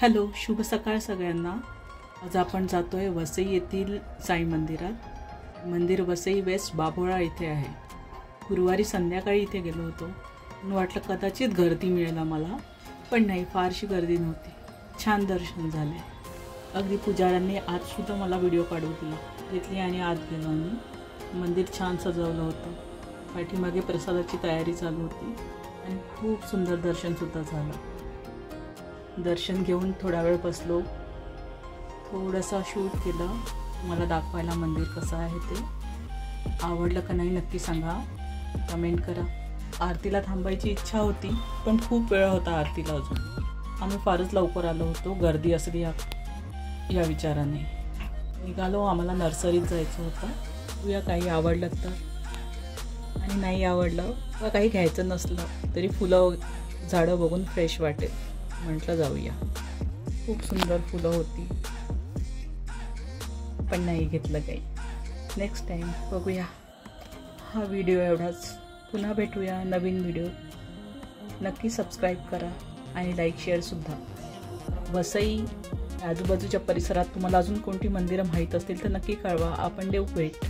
Hello, शुभ सकाळ सगळ्यांना। आज आपण जातोय वसई येथील साई मंदिरात। मंदिर वसई वेस्ट बाभोळा इथे आहे। गुरुवारी संध्याकाळी इथे गेलो होतो। वाटलं कदाचित गर्दी मिळेल आम्हाला, पण नाही, फारशी गर्दी नव्हती। छान दर्शन झाले। अगदी पुजाऱ्यांनी आज सुद्धा मला व्हिडिओ काढू दिला। घेतली आणि आत गेलो आम्ही। मंदिर छान सजवलं होतं। पाठीमागे प्रसादाची तयारी चालू होती आणि खूप सुंदर दर्शन सुद्धा झालं। दर्शन घेऊन थोडा वेळ बसलो, थोडासा शूट केलं। मला दाखवायला मंदिर कसं आहे ते। आवडलं का नाही नक्की सांगा, कमेंट करा। आरतीला थांबायची इच्छा होती, पण खूप वेळ होता आरतीला अजून। आम्ही फारच लवकर आलो होतो, गर्दी असली या विचाराने निघालो। आम्हाला नर्सरीत जायचं होतं। तुया काही आवडलं तर, आणि नाही आवडलं किंवा काही घ्यायचं नसलं तरी फुलं झाडं बघून फ्रेश वाटेल म्हटलं जाऊया। खूप सुंदर फुलं होती, पण नाही घेतलं काही। नेक्स्ट टाइम बघूया। हा व्हिडिओ एवढाच। पुन्हा भेटूया नवीन व्हिडिओ। नक्की सबस्क्राईब करा आणि लाईक शेअरसुद्धा। वसई आजूबाजूच्या परिसरात तुम्हाला अजून कोणती मंदिरं माहीत असतील तर नक्की कळवा, आपण देऊ भेट।